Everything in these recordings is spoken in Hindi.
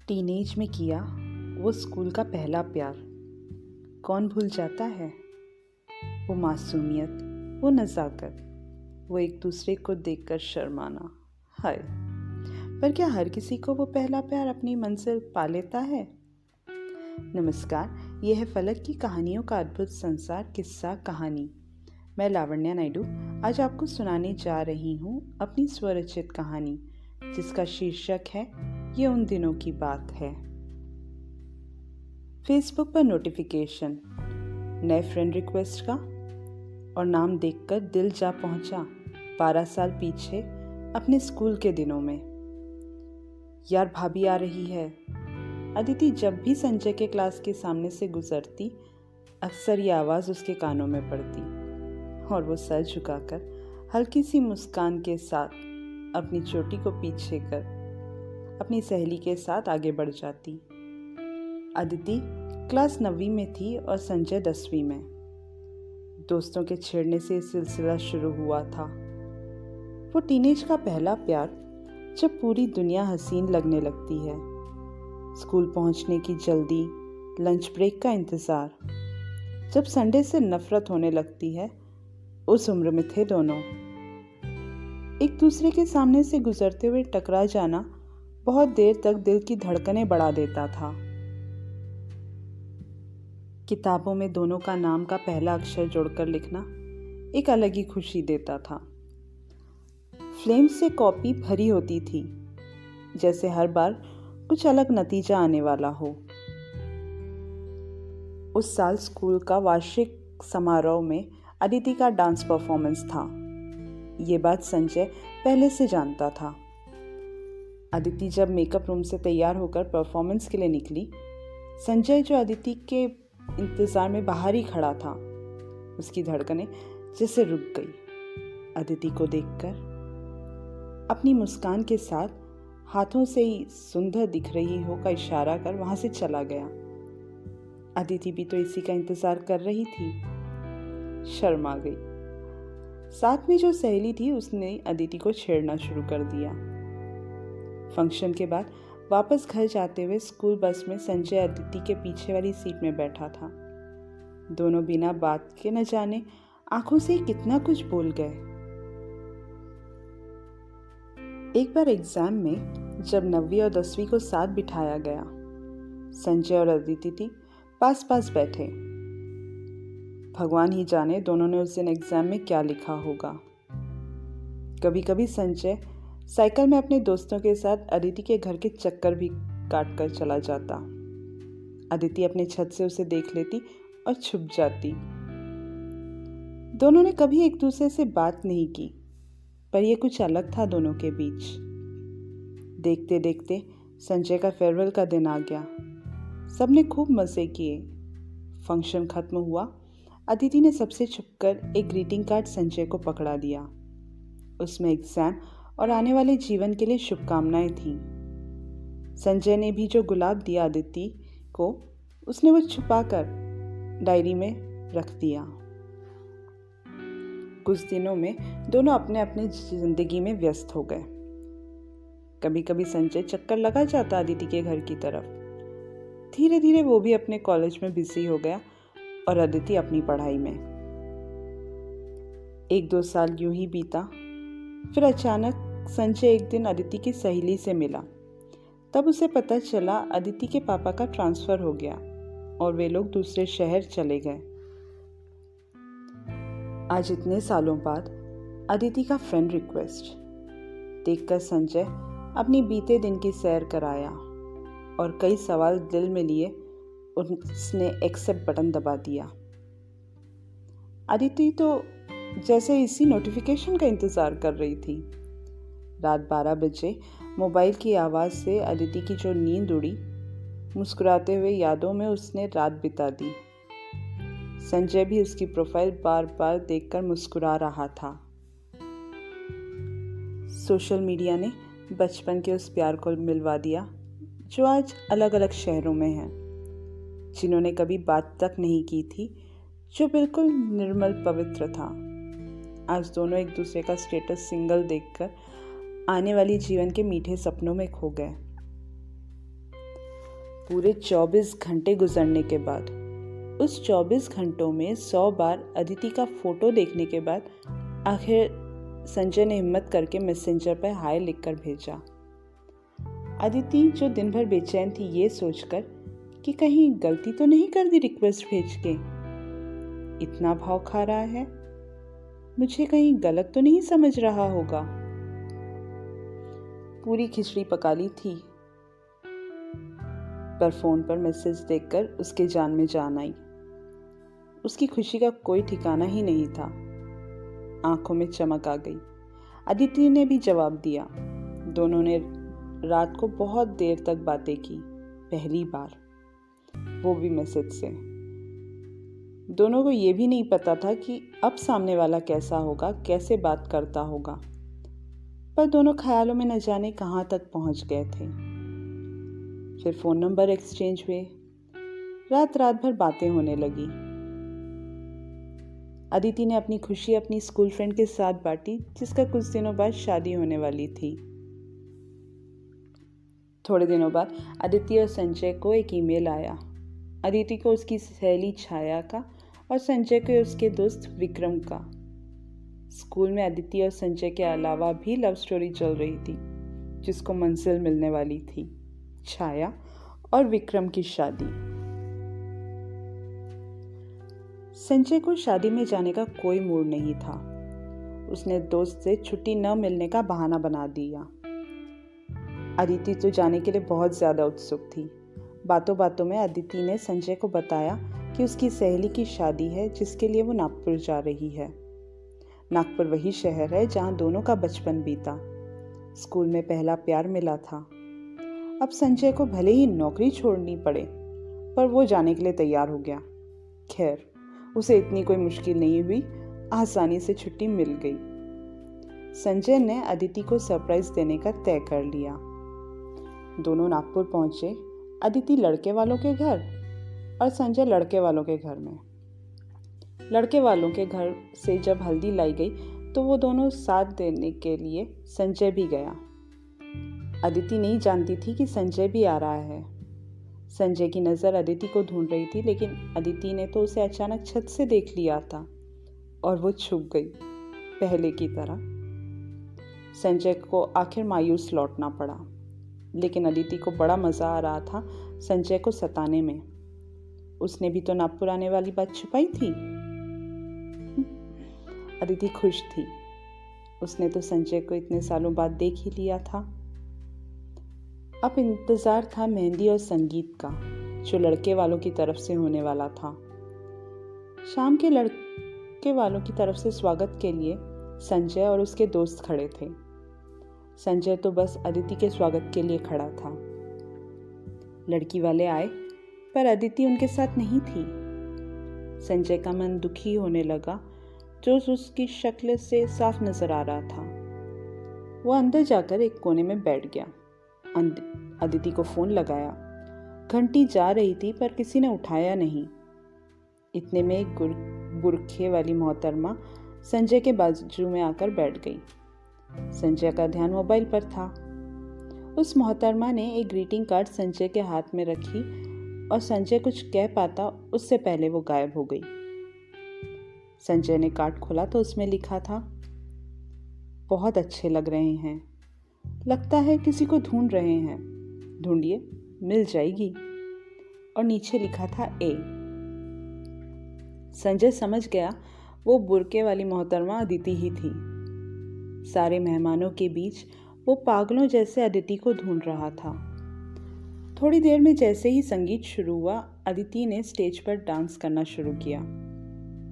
टीनेज में किया वो स्कूल का पहला प्यार कौन भूल जाता है। वो मासूमियत, वो नज़ाकत, वो एक दूसरे को देखकर शर्माना। हाय, पर क्या हर किसी को वो पहला प्यार अपनी मंजिल पा लेता है। नमस्कार, ये है फलक की कहानियों का अद्भुत संसार किस्सा कहानी। मैं लावण्या नायडू आज आपको सुनाने जा रही हूँ अपनी स्वरचित कहानी, जिसका शीर्षक है ये उन दिनों की बात है। फेसबुक पर नोटिफिकेशन नए फ्रेंड रिक्वेस्ट का, और नाम देखकर दिल जा पहुंचा 12 साल पीछे अपने स्कूल के दिनों में। यार, भाभी आ रही है। अदिति जब भी संजय के क्लास के सामने से गुजरती, अक्सर ये आवाज़ उसके कानों में पड़ती और वो सर झुकाकर हल्की सी मुस्कान के साथ अपनी चोटी को पीछे कर अपनी सहेली के साथ आगे बढ़ जाती। अदिति क्लास 9वीं में थी और संजय 10वीं में। दोस्तों के छेड़ने से सिलसिला शुरू हुआ था। वो टीनेज का पहला प्यार, जब पूरी दुनिया हसीन लगने लगती है। स्कूल पहुंचने की जल्दी, लंच ब्रेक का इंतज़ार, जब संडे से नफरत होने लगती है, उस उम्र में थे दोनों। एक दूसरे के सामने से गुजरते हुए टकरा जाना बहुत देर तक दिल की धड़कनें बढ़ा देता था। किताबों में दोनों का नाम का पहला अक्षर जोड़कर लिखना एक अलग ही खुशी देता था। फ्लेम्स से कॉपी भरी होती थी, जैसे हर बार कुछ अलग नतीजा आने वाला हो। उस साल स्कूल का वार्षिक समारोह में अदिति का डांस परफॉर्मेंस था। ये बात संजय पहले से जानता था। अदिति जब मेकअप रूम से तैयार होकर परफॉर्मेंस के लिए निकली, संजय जो अदिति के इंतजार में बाहर ही खड़ा था, उसकी धड़कनें जैसे रुक गई। अदिति को देखकर अपनी मुस्कान के साथ हाथों से ही सुंदर दिख रही हो का इशारा कर वहां से चला गया। अदिति भी तो इसी का इंतजार कर रही थी। शर्मा गई। साथ में जो सहेली थी, उसने अदिति को छेड़ना शुरू कर दिया। फंक्शन के बाद वापस घर जाते हुए स्कूल बस में संजय अदिति के पीछे वाली सीट में बैठा था। दोनों बिना बात के न जाने आंखों से कितना कुछ बोल गए। एक बार एग्जाम में जब 9वीं और 10वीं को साथ बिठाया गया, संजय और अदिति पास पास बैठे। भगवान ही जाने दोनों ने उस दिन एग्जाम में क्या लिखा होगा। कभी कभी संजय साइकिल में अपने दोस्तों के साथ अदिति के घर के चक्कर भी काट कर चला जाता। अदिति अपने छत से उसे देख लेती और छुप जाती। दोनों ने कभी एक दूसरे से बात नहीं की, पर यह कुछ अलग था दोनों के बीच। देखते देखते संजय का फेयरवेल का दिन आ गया। सबने खूब मजे किए। फंक्शन खत्म हुआ। अदिति ने सबसे छुपकर एक ग्रीटिंग कार्ड संजय को पकड़ा दिया। उसमें एग्जाम और आने वाले जीवन के लिए शुभकामनाएं थीं। संजय ने भी जो गुलाब दिया अदिति को, उसने वो छुपाकर डायरी में रख दिया। कुछ दिनों में दोनों अपने अपने जिंदगी में व्यस्त हो गए। कभी कभी संजय चक्कर लगा जाता अदिति के घर की तरफ। धीरे धीरे वो भी अपने कॉलेज में बिजी हो गया और अदिति अपनी पढ़ाई में। 1-2 साल यूं ही बीता। फिर अचानक संजय एक दिन अदिति की सहेली से मिला। तब उसे पता चला अदिति के पापा का ट्रांसफर हो गया और वे लोग दूसरे शहर चले गए। आज इतने सालों बाद अदिति का फ्रेंड रिक्वेस्ट देखकर संजय अपनी बीते दिन की सैर कराया और कई सवाल दिल में लिए उसने एक्सेप्ट बटन दबा दिया। अदिति तो जैसे इसी नोटिफिकेशन का इंतजार कर रही थी। रात 12 बजे मोबाइल की आवाज़ से अदिति की जो नींद उड़ी, मुस्कुराते हुए यादों में उसने रात बिता दी। संजय भी उसकी प्रोफाइल बार बार देखकर मुस्कुरा रहा था। सोशल मीडिया ने बचपन के उस प्यार को मिलवा दिया, जो आज अलग अलग शहरों में हैं, जिन्होंने कभी बात तक नहीं की थी, जो बिल्कुल निर्मल पवित्र था। आज दोनों एक दूसरे का स्टेटस सिंगल देखकर आने वाली जीवन के मीठे सपनों में खो गए। पूरे 24 घंटे गुजरने के बाद, उस 24 घंटों में 100 बार अदिति का फोटो देखने के बाद आखिर संजय ने हिम्मत करके मैसेंजर पर हाय लिखकर भेजा। अदिति जो दिन भर बेचैन थी ये सोचकर कि कहीं गलती तो नहीं कर दी रिक्वेस्ट भेज के, इतना भाव खा रहा है, मुझे कहीं गलत तो नहीं समझ रहा होगा। पूरी खिचड़ी पका ली थी, पर फोन पर मैसेज देखकर उसके जान में जान आई। उसकी खुशी का कोई ठिकाना ही नहीं था, आंखों में चमक आ गई। अदिति ने भी जवाब दिया। दोनों ने रात को बहुत देर तक बातें की, पहली बार, वो भी मैसेज से। दोनों को ये भी नहीं पता था कि अब सामने वाला कैसा होगा, कैसे बात करता होगा, पर दोनों ख्यालों में न जाने कहाँ तक पहुँच गए थे। फिर फोन नंबर एक्सचेंज हुए, रात भर बातें होने लगी। अदिति ने अपनी खुशी अपनी स्कूल फ्रेंड के साथ बांटी, जिसका कुछ दिनों बाद शादी होने वाली थी। थोड़े दिनों बाद अदिति और संजय को एक ईमेल आया। अदिति को उसकी सहेली छाया का और संजय को उसके दोस्त विक्रम का। स्कूल में अदिति और संजय के अलावा भी लव स्टोरी चल रही थी, जिसको मंजिल मिलने वाली थी, छाया और विक्रम की शादी। संजय को शादी में जाने का कोई मूड नहीं था। उसने दोस्त से छुट्टी न मिलने का बहाना बना दिया। अदिति तो जाने के लिए बहुत ज़्यादा उत्सुक थी। बातों बातों में अदिति ने संजय को बताया कि उसकी सहेली की शादी है, जिसके लिए वो नागपुर जा रही है। नागपुर वही शहर है जहाँ दोनों का बचपन बीता, स्कूल में पहला प्यार मिला था। अब संजय को भले ही नौकरी छोड़नी पड़े, पर वो जाने के लिए तैयार हो गया। खैर, उसे इतनी कोई मुश्किल नहीं हुई, आसानी से छुट्टी मिल गई। संजय ने अदिति को सरप्राइज देने का तय कर लिया। दोनों नागपुर पहुंचे, अदिति लड़के वालों के घर और संजय लड़के वालों के घर में। लड़के वालों के घर से जब हल्दी लाई गई तो वो दोनों साथ देने के लिए संजय भी गया। अदिति नहीं जानती थी कि संजय भी आ रहा है। संजय की नज़र अदिति को ढूंढ रही थी, लेकिन अदिति ने तो उसे अचानक छत से देख लिया था और वो छुप गई पहले की तरह। संजय को आखिर मायूस लौटना पड़ा, लेकिन अदिति को बड़ा मज़ा आ रहा था संजय को सताने में। उसने भी तो नागपुर आने वाली बात छुपाई थी। अदिति खुश थी, उसने तो संजय को इतने सालों बाद देख ही लिया था। अब इंतज़ार था मेहंदी और संगीत का, जो लड़के वालों की तरफ से होने वाला था। शाम के लड़के वालों की तरफ से स्वागत के लिए संजय और उसके दोस्त खड़े थे। संजय तो बस अदिति के स्वागत के लिए खड़ा था। लड़की वाले आए, पर अदिति उनके साथ नहीं थी। संजय का मन दुखी होने लगा, जो उसकी शक्ल से साफ नजर आ रहा था। वो अंदर जाकर एक कोने में बैठ गया। अदिति को फोन लगाया। घंटी जा रही थी, पर किसी ने उठाया नहीं। इतने में एक बुरखे वाली मोहतरमा संजय के बाजू में आकर बैठ गई। संजय का ध्यान मोबाइल पर था। उस मोहतरमा ने एक ग्रीटिंग कार्ड संजय के हाथ में रखी और संजय कुछ कह पाता उससे पहले वो गायब हो गई। संजय ने कार्ड खोला तो उसमें लिखा था, बहुत अच्छे लग रहे हैं, लगता है किसी को ढूंढ रहे हैं, ढूंढिए मिल जाएगी। और नीचे लिखा था ए। संजय समझ गया वो बुरके वाली मोहतरमा अदिति ही थी। सारे मेहमानों के बीच वो पागलों जैसे अदिति को ढूंढ रहा था। थोड़ी देर में जैसे ही संगीत शुरू हुआ, अदिति ने स्टेज पर डांस करना शुरू किया।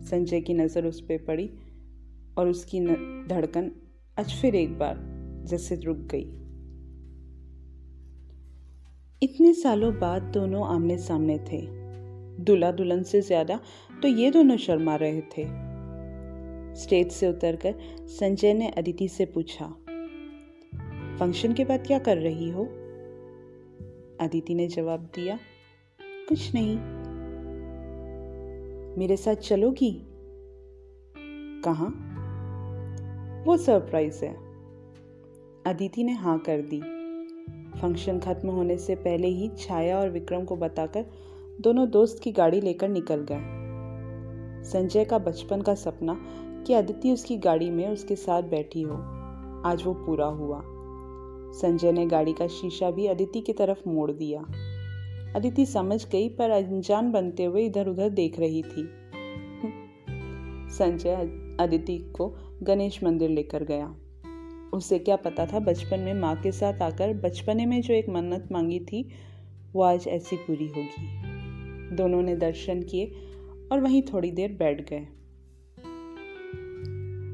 संजय की नज़र उस पर पड़ी और उसकी धड़कन आज फिर एक बार जैसे रुक गई। इतने सालों बाद दोनों आमने सामने थे। दूल्हा दुल्हन से ज्यादा तो ये दोनों शर्मा रहे थे। स्टेज से उतरकर संजय ने अदिति से पूछा, फंक्शन के बाद क्या कर रही हो? अदिति ने जवाब दिया, कुछ नहीं। मेरे साथ चलोगी? कहाँ? वो सरप्राइज है। अदिति ने हाँ कर दी। फंक्शन खत्म होने से पहले ही छाया और विक्रम को बताकर दोनों दोस्त की गाड़ी लेकर निकल गए। संजय का बचपन का सपना कि अदिति उसकी गाड़ी में उसके साथ बैठी हो, आज वो पूरा हुआ। संजय ने गाड़ी का शीशा भी अदिति की तरफ मोड़ दिया। अदिति समझ गई, पर अनजान बनते हुए इधर उधर देख रही थी। संजय अदिति को गणेश मंदिर लेकर गया। उसे क्या पता था बचपन में माँ के साथ आकर बचपने में जो एक मन्नत मांगी थी वो आज ऐसी पूरी होगी। दोनों ने दर्शन किए और वहीं थोड़ी देर बैठ गए।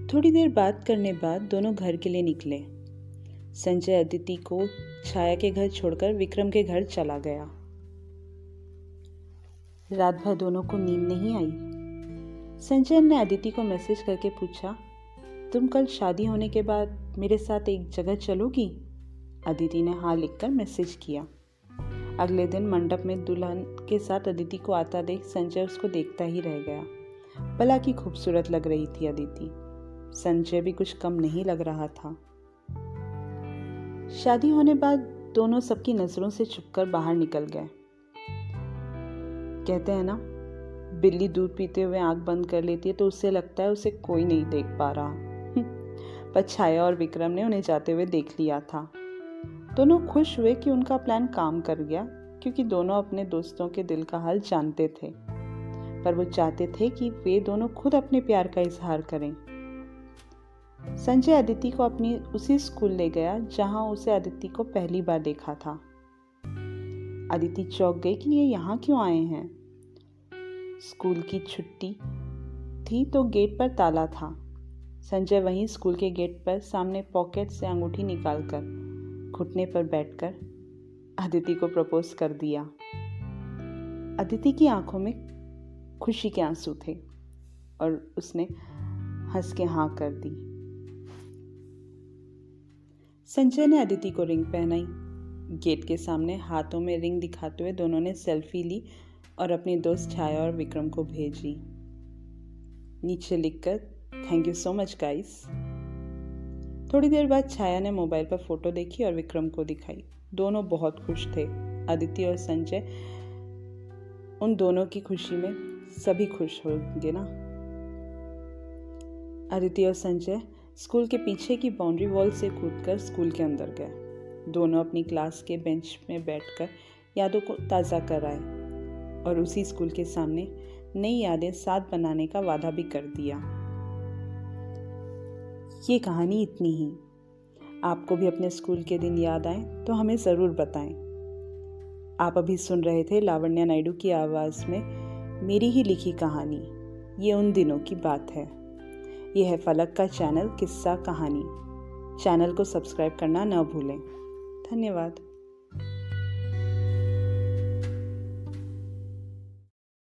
थोड़ी देर बात करने बाद दोनों घर के लिए निकले। संजय अदिति को छाया के घर छोड़कर विक्रम के घर चला गया। रात भर दोनों को नींद नहीं आई। संजय ने अदिति को मैसेज करके पूछा, तुम कल शादी होने के बाद मेरे साथ एक जगह चलोगी? अदिति ने हाँ लिखकर मैसेज किया। अगले दिन मंडप में दुल्हन के साथ अदिति को आता देख संजय उसको देखता ही रह गया। भला की खूबसूरत लग रही थी अदिति। संजय भी कुछ कम नहीं लग रहा था। शादी होने बाद दोनों सबकी नजरों से छुपकर बाहर निकल गए। कहते हैं ना, बिल्ली दूध पीते हुए आंख बंद कर लेती है तो उससे लगता है उसे कोई नहीं देख पा रहा। पर छाया और विक्रम ने उन्हें जाते हुए देख लिया था। दोनों खुश हुए कि उनका प्लान काम कर गया, क्योंकि दोनों अपने दोस्तों के दिल का हाल जानते थे। पर वो चाहते थे कि वे दोनों खुद अपने प्यार का इजहार करें। संजय अदिति को अपनी उसी स्कूल ले गया जहां उसे अदिति को पहली बार देखा था। अदिति चौंक गई कि ये यहाँ क्यों आए हैं। स्कूल की छुट्टी थी तो गेट पर ताला था। संजय वहीं स्कूल के गेट पर सामने पॉकेट से अंगूठी निकालकर घुटने पर बैठकर अदिति को प्रपोज कर दिया। अदिति की आंखों में खुशी के आंसू थे और उसने हंस के हाँ कर दी। संजय ने अदिति को रिंग पहनाई। गेट के सामने हाथों में रिंग दिखाते हुए दोनों ने सेल्फी ली और अपनी दोस्त छाया और विक्रम को भेजी, नीचे लिखकर thank you so much guys. थोड़ी देर बाद छाया ने मोबाइल पर फोटो देखी और विक्रम को दिखाई। दोनों बहुत खुश थे। अदिति और संजय, उन दोनों की खुशी में सभी खुश होंगे ना। अदिति और संजय स्कूल के पीछे की बाउंड्री वॉल से कूदकर स्कूल के अंदर गए। दोनों अपनी क्लास के बेंच में बैठकर यादों को ताज़ा कराए और उसी स्कूल के सामने नई यादें साथ बनाने का वादा भी कर दिया। ये कहानी इतनी ही। आपको भी अपने स्कूल के दिन याद आए तो हमें ज़रूर बताएं। आप अभी सुन रहे थे लावण्या नायडू की आवाज़ में मेरी ही लिखी कहानी, ये उन दिनों की बात है। ये है फलक का चैनल किस्सा कहानी। चैनल को सब्सक्राइब करना न भूलें। धन्यवाद।